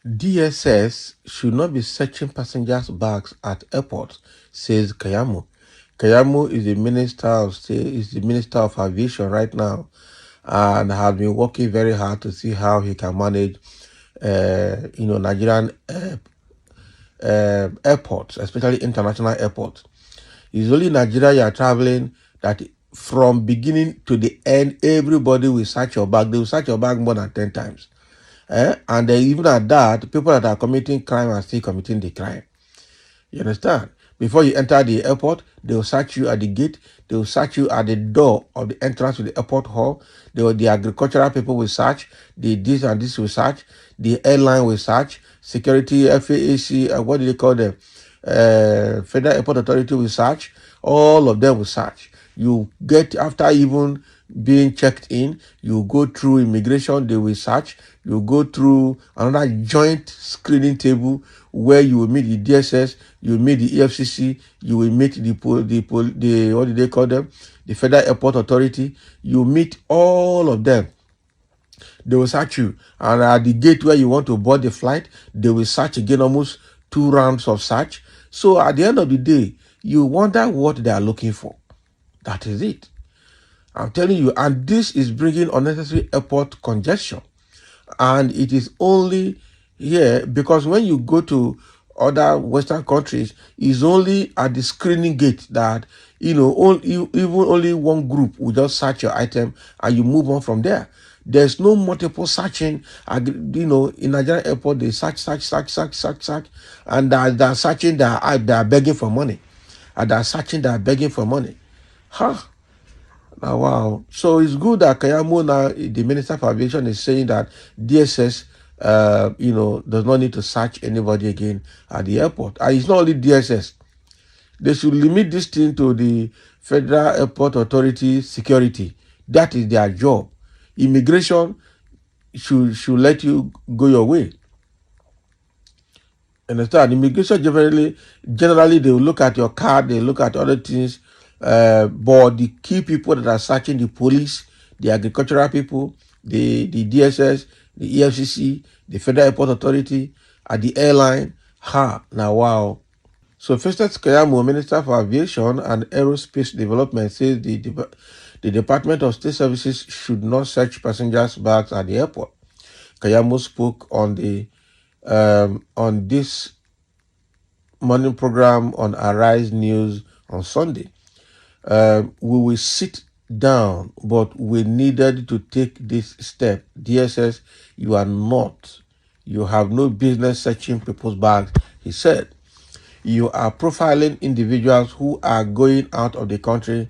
DSS should not be searching passengers' bags at airports, says Keyamo. Keyamo is the Minister of State, is the Minister of Aviation right now, and has been working very hard to see how he can manage, Nigerian airports, especially international airports. It's only Nigeria you are traveling that from beginning to the end, everybody will search your bag. They will search your bag more than 10 times. And then even at that, people that are committing crime are still committing the crime. You understand? Before you enter the airport, they will search you at the gate. They will search you at the door of the entrance to the airport hall. The agricultural people will search. The this and this will search. The airline will search. Security, FAAC, what do they call them? Federal Airport Authority will search. All of them will search. You get, after even being checked in, you go through immigration, they will search. You go through another joint screening table where you will meet the DSS, you will meet the EFCC, you will meet the what do they call them? The Federal Airport Authority. You meet all of them. They will search you. And at the gate where you want to board the flight, they will search again, almost 2 rounds of search. So at the end of the day, you wonder what they are looking for. That is it. I'm telling you, and this is bringing unnecessary airport congestion. And it is only here because when you go to other Western countries, it's only at the screening gate that, even only one group will just search your item and you move on from there. There's no multiple searching. In Nigerian airport, they search, and they're searching, they're begging for money. And they're searching, they're begging for money. Huh? Now, wow. So it's good that Keyamo now, the Minister for Aviation, is saying that DSS, does not need to search anybody again at the airport. And it's not only DSS. They should limit this thing to the Federal Airport Authority security. That is their job. Immigration should let you go your way. Understand? Immigration generally they will look at your card, they look at other things. But the key people that are searching, the police, the agricultural people, the DSS, the EFCC, the Federal Airport Authority, at the airline. Now wow. So Festus Keyamo, Minister for Aviation and Aerospace Development, says the Department of State Services should not search passengers' bags at the airport. Keyamo spoke on this morning program on Arise News on Sunday. We will sit down, but we needed to take this step. DSS, you have no business searching people's bags, he said. You are profiling individuals who are going out of the country,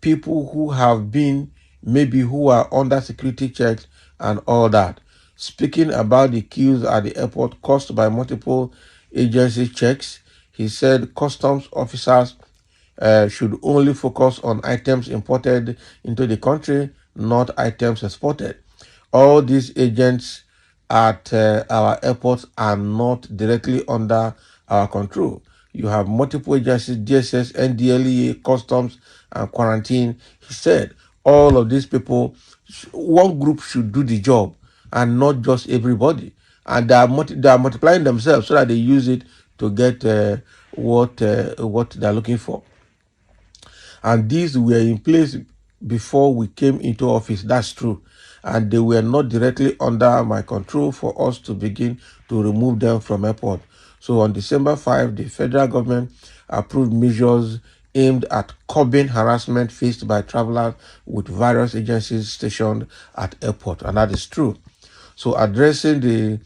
people who have been, maybe who are under security checks and all that. Speaking about the queues at the airport caused by multiple agency checks, he said customs officers should only focus on items imported into the country, not items exported. All these agents at our airports are not directly under our control. You have multiple agencies, DSS, NDLEA, customs, and quarantine. He said all of these people, one group should do the job and not just everybody. And they are multiplying themselves so that they use it to get what they're looking for. And these were in place before we came into office. That's true. And they were not directly under my control for us to begin to remove them from airport. So on December 5, the federal government approved measures aimed at curbing harassment faced by travelers with various agencies stationed at airport. And that is true. So addressing the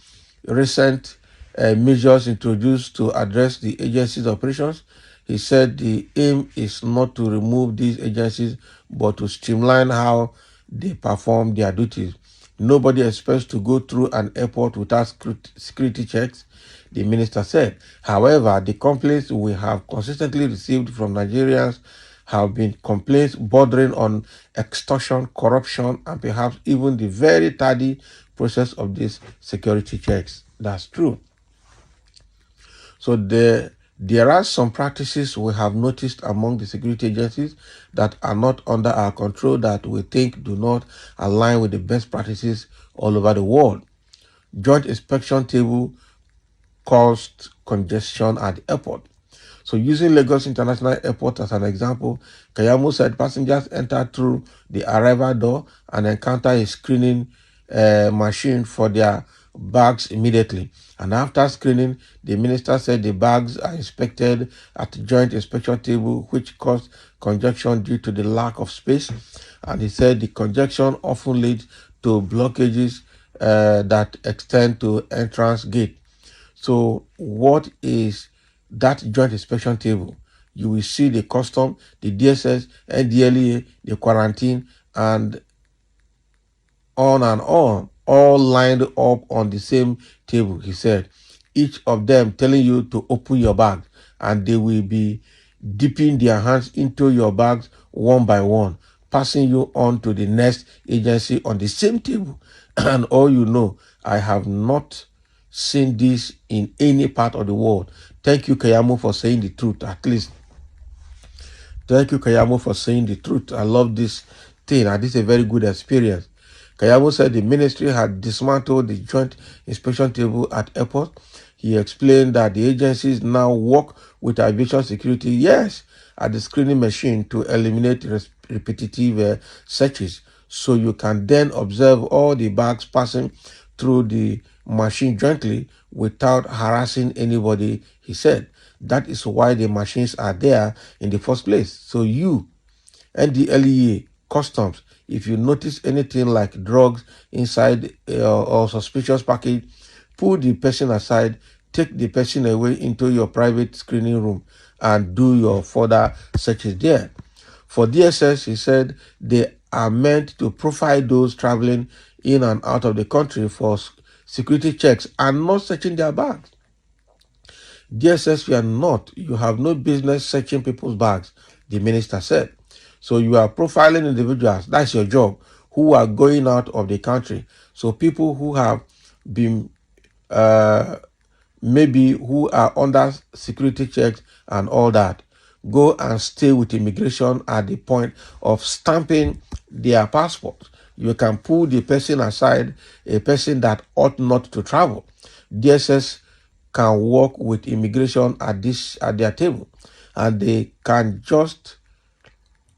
recent measures introduced to address the agency's operations, he said the aim is not to remove these agencies, but to streamline how they perform their duties. Nobody expects to go through an airport without security checks, the minister said. However, the complaints we have consistently received from Nigerians have been complaints bordering on extortion, corruption, and perhaps even the very tardy process of these security checks. That's true. So there are some practices we have noticed among the security agencies that are not under our control that we think do not align with the best practices all over the world. Joint inspection table caused congestion at the airport. So using Lagos International Airport as an example, Keyamo said passengers enter through the arrival door and encounter a screening machine for their bags immediately. And after screening, the minister said the bags are inspected at the joint inspection table, which caused congestion due to the lack of space. And he said the congestion often leads to blockages that extend to entrance gate. So what is that joint inspection table? You will see the custom, the DSS, NDLEA, the quarantine, and on, all lined up on the same table, he said. Each of them telling you to open your bag, and they will be dipping their hands into your bags one by one, passing you on to the next agency on the same table. And all you know, I have not seen this in any part of the world. Thank you, Keyamo, for saying the truth, at least. Thank you, Keyamo, for saying the truth. I love this thing, and this is a very good experience. Keyamo said the ministry had dismantled the joint inspection table at airport. He explained that the agencies now work with aviation security, yes, at the screening machine to eliminate repetitive searches. So you can then observe all the bags passing through the machine jointly without harassing anybody, he said. That is why the machines are there in the first place. So you, NDLEA, customs, if you notice anything like drugs inside or suspicious package, pull the person aside, take the person away into your private screening room and do your further searches there. For DSS, he said they are meant to profile those traveling in and out of the country for security checks and not searching their bags. DSS, you are not. You have no business searching people's bags, the minister said. So you are profiling individuals, that's your job, who are going out of the country. So people who have been maybe who are under security checks and all that, go and stay with immigration at the point of stamping their passport. You can pull the person aside, a person that ought not to travel. DSS can work with immigration at their table, and they can just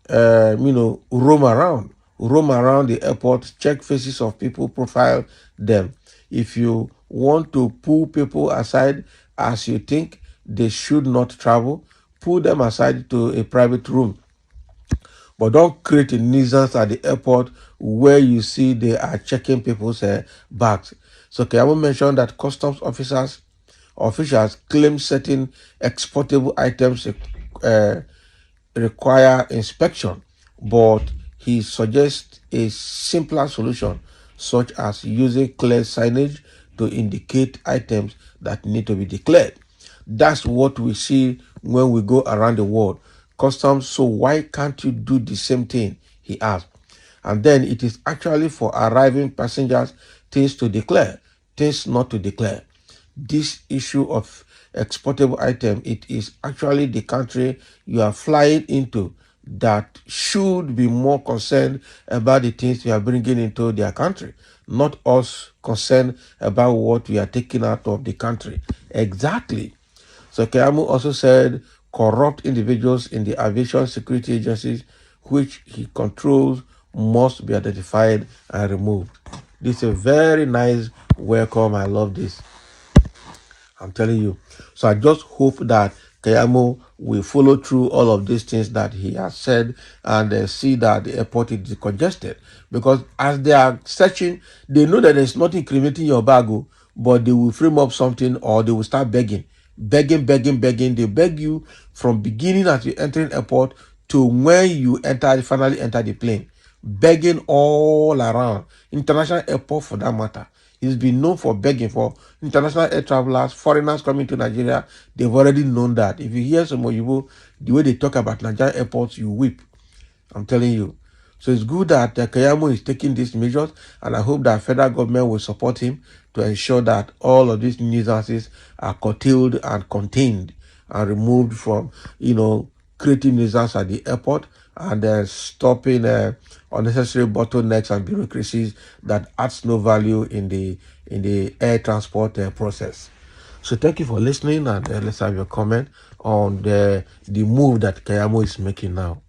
roam around the airport, check faces of people, profile them. If you want to pull people aside as you think they should not travel, pull them aside to a private room. But don't create a nuisance at the airport where you see they are checking people's bags. So Keyamo mentioned that customs officials claim certain exportable items require inspection, but he suggests a simpler solution, such as using clear signage to indicate items that need to be declared. That's what we see when we go around the world. Customs, so why can't you do the same thing? He asked. And then it is actually for arriving passengers things to declare, things not to declare. This issue of exportable item, it is actually the country you are flying into that should be more concerned about the things we are bringing into their country, not us concerned about what we are taking out of the country. Exactly. So Keyamo also said corrupt individuals in the aviation security agencies, which he controls, must be identified and removed. This is a very nice welcome. I love this. I'm telling you. So I just hope that Keyamo will follow through all of these things that he has said and see that the airport is decongested. Because as they are searching, they know that there's nothing incriminating your bag, but they will frame up something or they will start begging. Begging. They beg you from beginning as you entering airport to when you finally enter the plane. Begging all around. International airport for that matter. He's been known for begging for international air travelers, foreigners coming to Nigeria. They've already known that. If you hear some Oyibo, the way they talk about Nigerian airports, you weep. I'm telling you. So it's good that Keyamo is taking these measures, and I hope that federal government will support him to ensure that all of these nuisances are curtailed and contained and removed from, creating nuisance at the airport and stopping unnecessary bottlenecks and bureaucracies that adds no value in in the air transport process. So thank you for listening, and let's have your comment on the move that Keyamo is making now.